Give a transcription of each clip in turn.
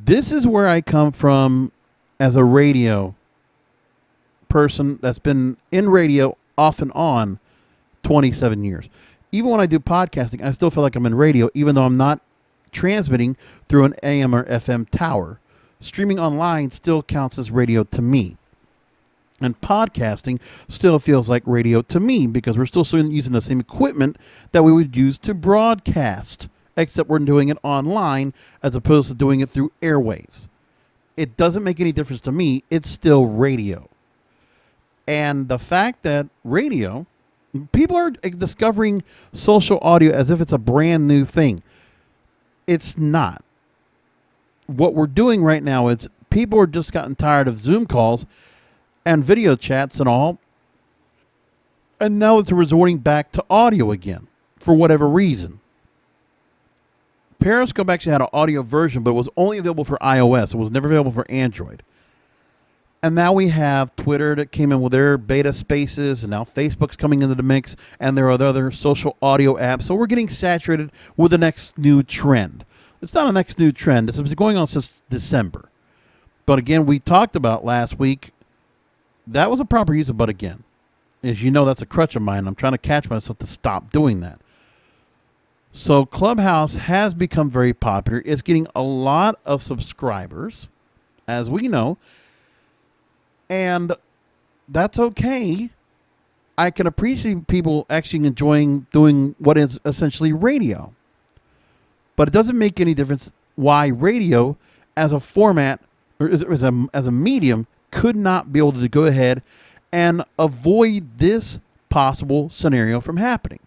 This is where I come from as a radio person that's been in radio off and on 27 years. Even when I do podcasting, I still feel like I'm in radio, even though I'm not transmitting through an AM or FM tower. Streaming online still counts as radio to me. And podcasting still feels like radio to me because we're still using the same equipment that we would use to broadcast, except we're doing it online as opposed to doing it through airwaves. It doesn't make any difference to me. It's still radio. And the fact that radio, people are discovering social audio as if it's a brand new thing. It's not. What we're doing right now is people are just gotten tired of Zoom calls and video chats and all. And now it's resorting back to audio again for whatever reason. Periscope actually had an audio version, but it was only available for iOS. It was never available for Android. And now we have Twitter that came in with their beta spaces, and now Facebook's coming into the mix, and there are other social audio apps. So we're getting saturated with the next new trend. It's not a next new trend. This has been going on since December. But again, we talked about last week, that was a proper use of but again. As you know, that's a crutch of mine. I'm trying to catch myself to stop doing that. So Clubhouse has become very popular. It's getting a lot of subscribers, as we know. And that's okay. I can appreciate people actually enjoying doing what is essentially radio. But it doesn't make any difference why radio as a format or as a medium could not be able to go ahead and avoid this possible scenario from happening.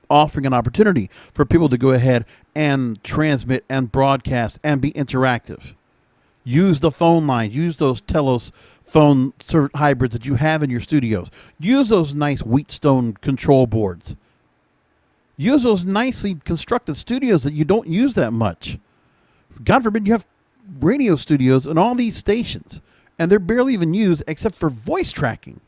Offering an opportunity for people to go ahead and transmit and broadcast and be interactive. Use the phone lines. Use those Telos phone hybrids that you have in your studios. Use those nice Wheatstone control boards. Use those nicely constructed studios that you don't use that much. God forbid you have radio studios in all these stations, and they're barely even used except for voice tracking,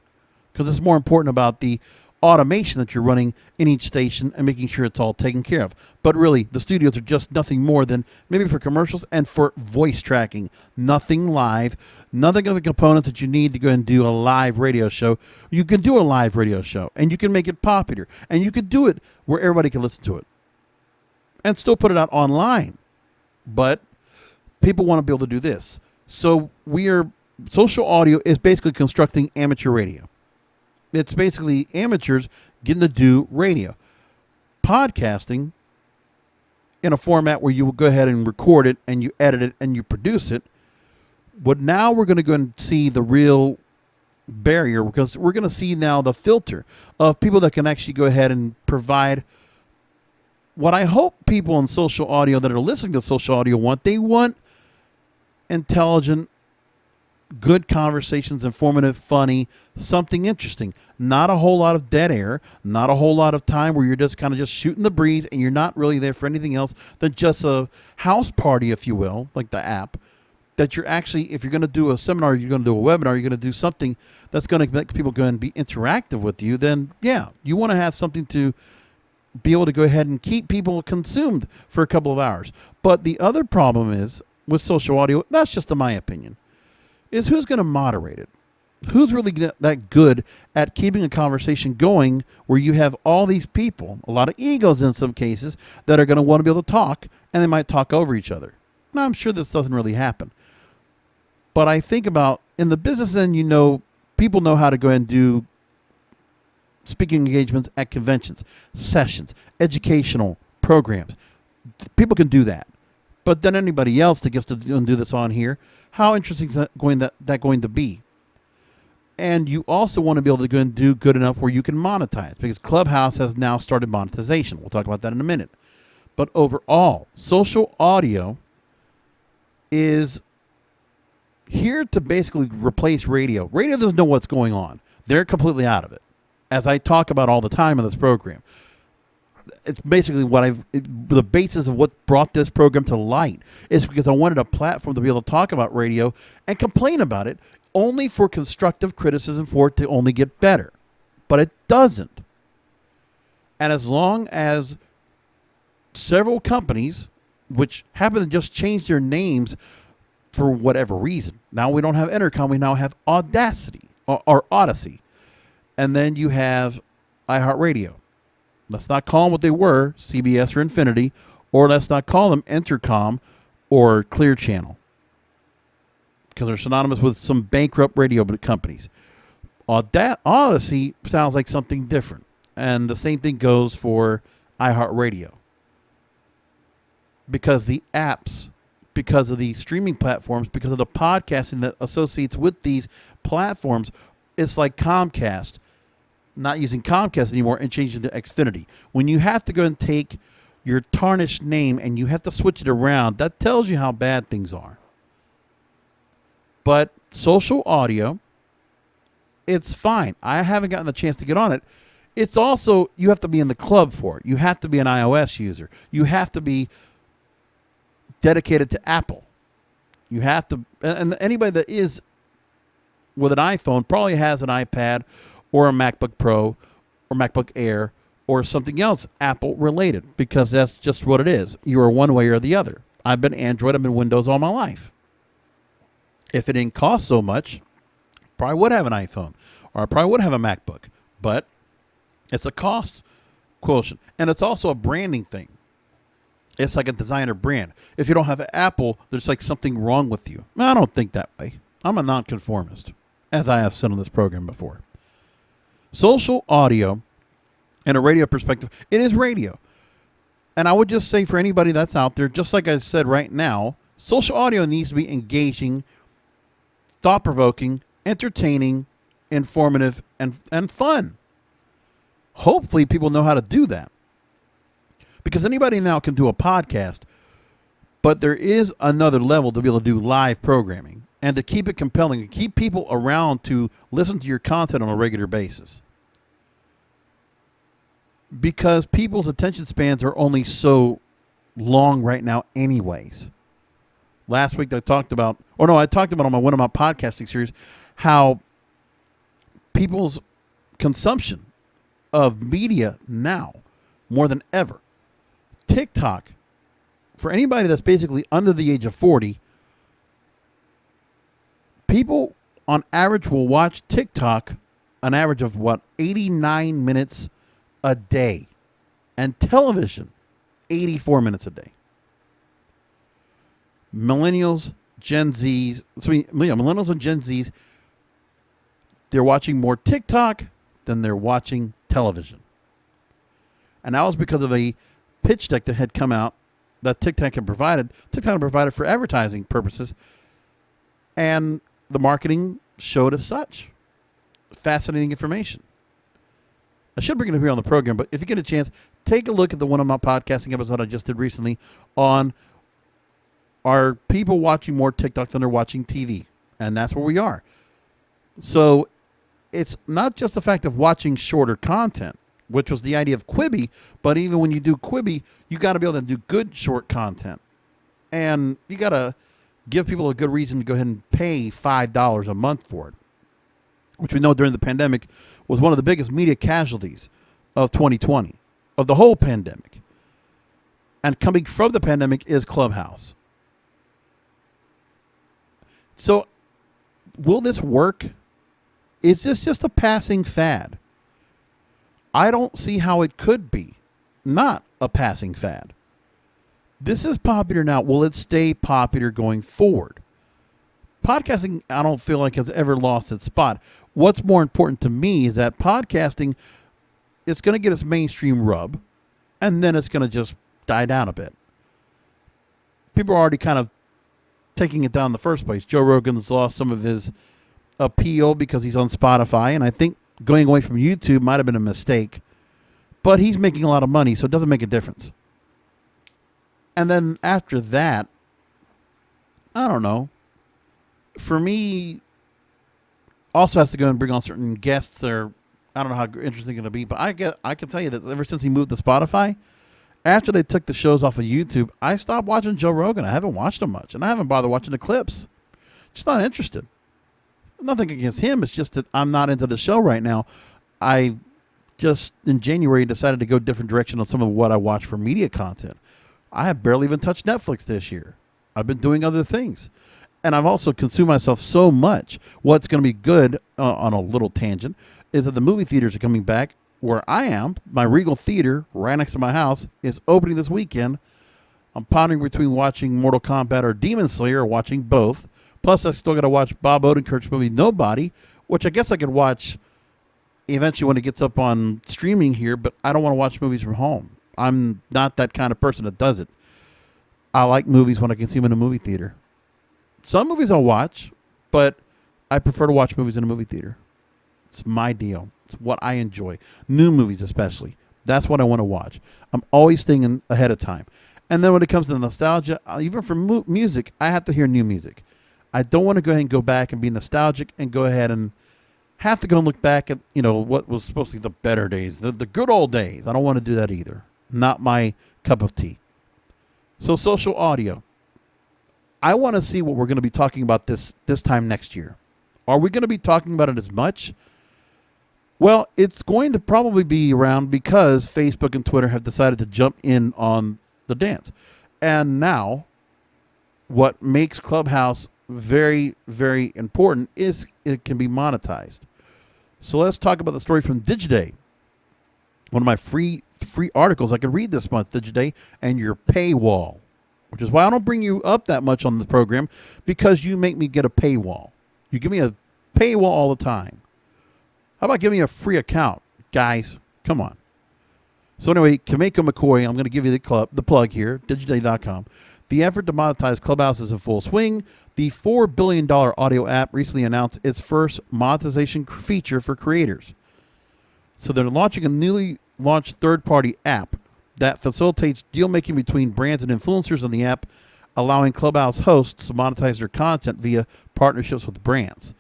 because it's more important about the automation that you're running in each station and making sure it's all taken care of. But really, the studios are just nothing more than maybe for commercials and for voice tracking. Nothing live, nothing of the components that you need to go and do a live radio show. You can do a live radio show, and you can make it popular, and you can do it where everybody can listen to it and still put it out online. But people want to be able to do this. So social audio is basically constructing amateur radio. It's basically amateurs getting to do radio. Podcasting in a format where you will go ahead and record it and you edit it and you produce it. But now we're going to go and see the real barrier, because we're going to see now the filter of people that can actually go ahead and provide what I hope people in social audio that are listening to social audio want. They want intelligent, good conversations, informative, funny, something interesting. Not a whole lot of dead air, not a whole lot of time where you're just kind of just shooting the breeze and you're not really there for anything else than just a house party, if you will, like the app. That you're actually, if you're going to do a seminar, you're going to do a webinar, you're going to do something that's going to make people go and be interactive with you, then yeah, you want to have something to be able to go ahead and keep people consumed for a couple of hours. But the other problem is with social audio, that's just in my opinion, is who's going to moderate it? Who's really that good at keeping a conversation going where you have all these people, a lot of egos in some cases, that are going to want to be able to talk, and they might talk over each other. Now, I'm sure this doesn't really happen. But I think about, in the business end, people know how to go and do speaking engagements at conventions, sessions, educational programs. People can do that. But then anybody else that gets to do this on here, how interesting is that going to be? And you also want to be able to go and do good enough where you can monetize, because Clubhouse has now started monetization. We'll talk about that in a minute. But overall, social audio is here to basically replace radio. Radio doesn't know what's going on. They're completely out of it, as I talk about all the time in this program. It's basically the basis of what brought this program to light is because I wanted a platform to be able to talk about radio and complain about it only for constructive criticism, for it to only get better. But it doesn't. And as long as several companies which happened to just change their names for whatever reason. Now we don't have Intercom, we now have Audacity or Odyssey. And then you have iHeartRadio. Let's not call them what they were, CBS or Infinity, or let's not call them Intercom or Clear Channel, because they're synonymous with some bankrupt radio companies. Odyssey sounds like something different. And the same thing goes for iHeartRadio. Because the apps, because of the streaming platforms, because of the podcasting that associates with these platforms, it's like Comcast not using Comcast anymore and changing to Xfinity. When you have to go and take your tarnished name and you have to switch it around, that tells you how bad things are. But social audio, it's fine. I haven't gotten the chance to get on it. It's also, you have to be in the club for it. You have to be an iOS user. You have to be dedicated to Apple. You have to, and anybody that is with an iPhone probably has an iPad or a MacBook Pro or MacBook Air or something else Apple related, because that's just what it is. You are one way or the other. I've been Android, I've been Windows all my life. If it didn't cost so much, probably would have an iPhone, or I probably would have a MacBook. But it's a cost quotient, and it's also a branding thing. It's like a designer brand. If you don't have an Apple, there's like something wrong with you. I don't think that way. I'm a nonconformist, as I have said on this program before. Social audio, and a radio perspective, it is radio. And I would just say for anybody that's out there, just like I said right now, social audio needs to be engaging, thought-provoking, entertaining, informative, and fun. Hopefully people know how to do that. Because anybody now can do a podcast, but there is another level to be able to do live programming and to keep it compelling, to keep people around to listen to your content on a regular basis. Because people's attention spans are only so long right now anyways. Last week I talked about on one of my podcasting series, how people's consumption of media now, more than ever. TikTok, for anybody that's basically under the age of 40, people on average will watch TikTok an average of 89 minutes a day, and television 84 minutes a day. Millennials, millennials and Gen Zs, they're watching more TikTok than they're watching television. And that was because of a pitch deck that had come out that TikTok had provided. TikTok had provided for advertising purposes, and the marketing showed as such. Fascinating information. I should bring it up here on the program, but if you get a chance, take a look at the one of my podcasting episode I just did recently on are people watching more TikTok than they're watching TV? And that's where we are. So it's not just the fact of watching shorter content, which was the idea of Quibi, but even when you do Quibi, you got to be able to do good short content. And you got to give people a good reason to go ahead and pay $5 a month for it, which we know during the pandemic was one of the biggest media casualties of 2020, of the whole pandemic. And coming from the pandemic is Clubhouse. So will this work? Is this just a passing fad? I don't see how it could be not a passing fad. This is popular now. Will it stay popular going forward? Podcasting, I don't feel like has ever lost its spot. What's more important to me is that podcasting, it's going to get its mainstream rub, and then it's going to just die down a bit. People are already kind of taking it down in the first place. Joe Rogan's lost some of his appeal because he's on Spotify, and I think going away from YouTube might have been a mistake, but he's making a lot of money, so it doesn't make a difference. And then after that, I don't know. For me, also has to go and bring on certain guests that are, I don't know how interesting it's going to be, but I can tell you that ever since he moved to Spotify, after they took the shows off of YouTube, I stopped watching Joe Rogan. I haven't watched him much, and I haven't bothered watching the clips. Just not interested. Nothing against him. It's just that I'm not into the show right now. I just, in January, decided to go a different direction on some of what I watch for media content. I have barely even touched Netflix this year. I've been doing other things. And I've also consumed myself so much. What's going to be good, on a little tangent, is that the movie theaters are coming back where I am. My Regal Theater, right next to my house, is opening this weekend. I'm pondering between watching Mortal Kombat or Demon Slayer, or watching both. Plus, I still got to watch Bob Odenkirk's movie Nobody, which I guess I could watch eventually when it gets up on streaming here, but I don't want to watch movies from home. I'm not that kind of person that does it. I like movies when I can see them in a movie theater. Some movies I'll watch, but I prefer to watch movies in a movie theater. It's my deal. It's what I enjoy. New movies especially. That's what I want to watch. I'm always thinking ahead of time. And then when it comes to nostalgia, even for music, I have to hear new music. I don't want to go ahead and go back and be nostalgic and go ahead and have to go and look back at, what was supposed to be the better days, the good old days. I don't want to do that either. Not my cup of tea. So social audio. I want to see what we're going to be talking about this time next year. Are we going to be talking about it as much? Well, it's going to probably be around because Facebook and Twitter have decided to jump in on the dance. And now, what makes Clubhouse very, very important is it can be monetized. So let's talk about the story from Digiday. One of my free articles I can read this month, Digiday, and your paywall. Which is why I don't bring you up that much on the program, because you make me get a paywall. You give me a paywall all the time. How about giving me a free account, guys? Come on. So anyway, Kameko McCoy, I'm going to give you the plug here, digiday.com. The effort to monetize Clubhouse is in full swing. The $4 billion audio app recently announced its first monetization feature for creators. So they're launching a newly launched third-party app that facilitates deal-making between brands and influencers on the app, allowing Clubhouse hosts to monetize their content via partnerships with brands.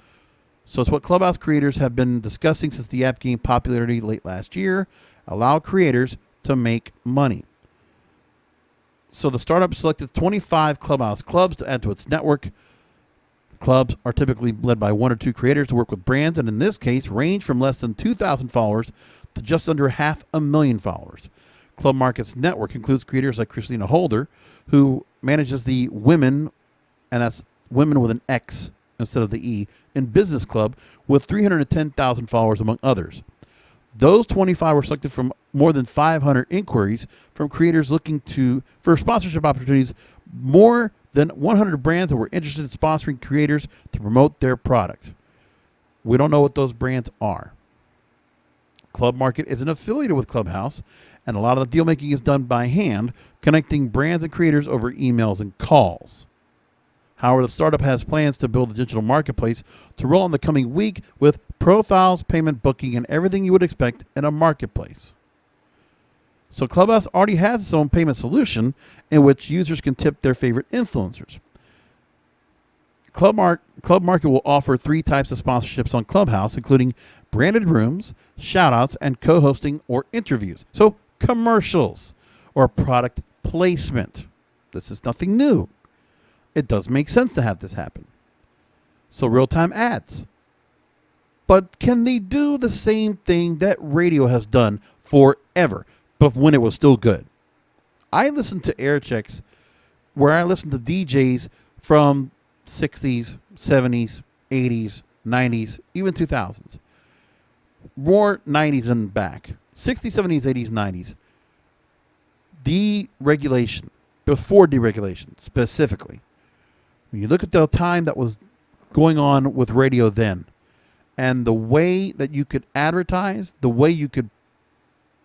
So it's what Clubhouse creators have been discussing since the app gained popularity late last year, allow creators to make money. So the startup selected 25 Clubhouse clubs to add to its network. Clubs are typically led by one or two creators to work with brands, and in this case, range from less than 2,000 followers to just under 500,000 followers. Club Market's network includes creators like Christina Holder, who manages the Women, and that's Women with an X instead of the E, in Business Club, with 310,000 followers, among others. Those 25 were selected from more than 500 inquiries from creators looking for sponsorship opportunities. More than 100 brands that were interested in sponsoring creators to promote their product. We don't know what those brands are. Club Market is an affiliate with Clubhouse, and a lot of the deal making is done by hand, connecting brands and creators over emails and calls. However, the startup has plans to build a digital marketplace to roll in the coming week with profiles, payment, booking, and everything you would expect in a marketplace. So Clubhouse already has its own payment solution in which users can tip their favorite influencers. Club Market will offer 3 types of sponsorships on Clubhouse, including branded rooms, shout-outs, and co-hosting or interviews. So commercials or product placement. This is nothing new. It does make sense to have this happen. So real-time ads. But can they do the same thing that radio has done forever, but when it was still good? I listen to air checks where I listen to DJs from 60s, 70s, 80s, 90s, even 2000s. More 90s and back. 60s, 70s, 80s, 90s. Deregulation. Before deregulation, specifically. When you look at the time that was going on with radio then, and the way that you could advertise, the way you could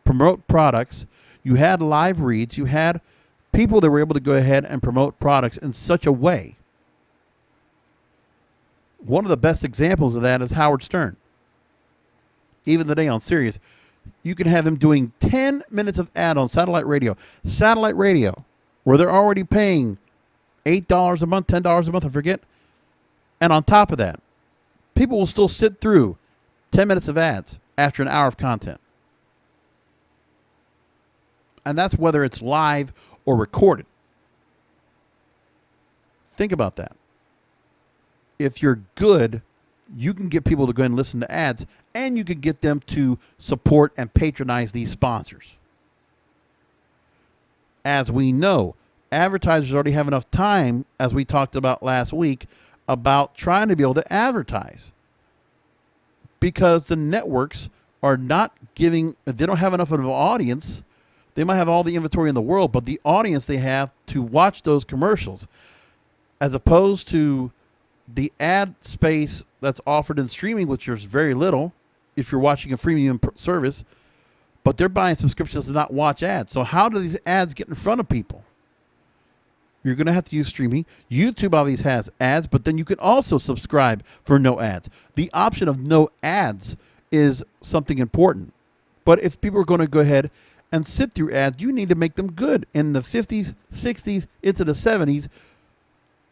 promote products, you had live reads, you had people that were able to go ahead and promote products in such a way. One of the best examples of that is Howard Stern. Even today on Sirius, you can have him doing 10 minutes of ad on satellite radio. Satellite radio, where they're already paying $8 a month, $10 a month, I forget. And on top of that, people will still sit through 10 minutes of ads after an hour of content. And that's whether it's live or recorded. Think about that. If you're good, you can get people to go and listen to ads, and you can get them to support and patronize these sponsors. as we know, advertisers already have enough time, as we talked about last week, about trying to be able to advertise. Because the networks are not giving, they don't have enough of an audience. They might have all the inventory in the world, but the audience they have to watch those commercials, as opposed to the ad space that's offered in streaming, which is very little if you're watching a freemium service, but they're buying subscriptions to not watch ads. So how do these ads get in front of people? You're going to have to use streaming. YouTube obviously has ads, but then you can also subscribe for no ads. The option of no ads is something important. But if people are going to go ahead and sit through ads, you need to make them good. In the 50s, 60s, into the 70s,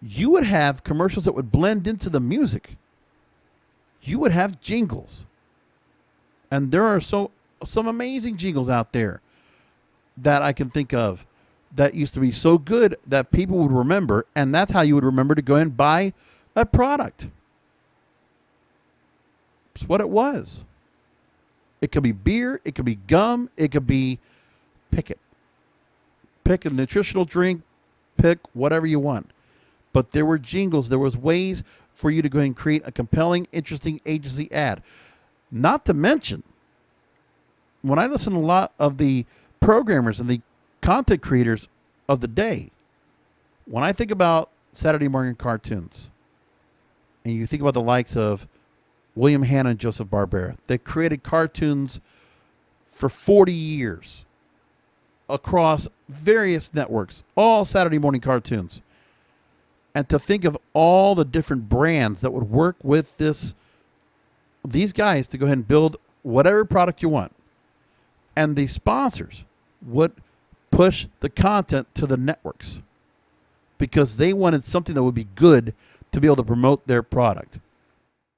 you would have commercials that would blend into the music. You would have jingles. And there are some amazing jingles out there that I can think of that used to be so good that people would remember, and that's how you would remember to go and buy a product. It's what it was. It could be beer, it could be gum, it could be, pick it. Pick a nutritional drink, pick whatever you want. But there were jingles, there was ways for you to go and create a compelling, interesting agency ad. Not to mention, when I listen to a lot of the programmers and the content creators of the day, when I think about Saturday morning cartoons, and you think about the likes of William Hanna and Joseph Barbera, they created cartoons for 40 years across various networks, all Saturday morning cartoons. And to think of all the different brands that would work with these guys to go ahead and build whatever product you want. And the sponsors would push the content to the networks because they wanted something that would be good to be able to promote their product.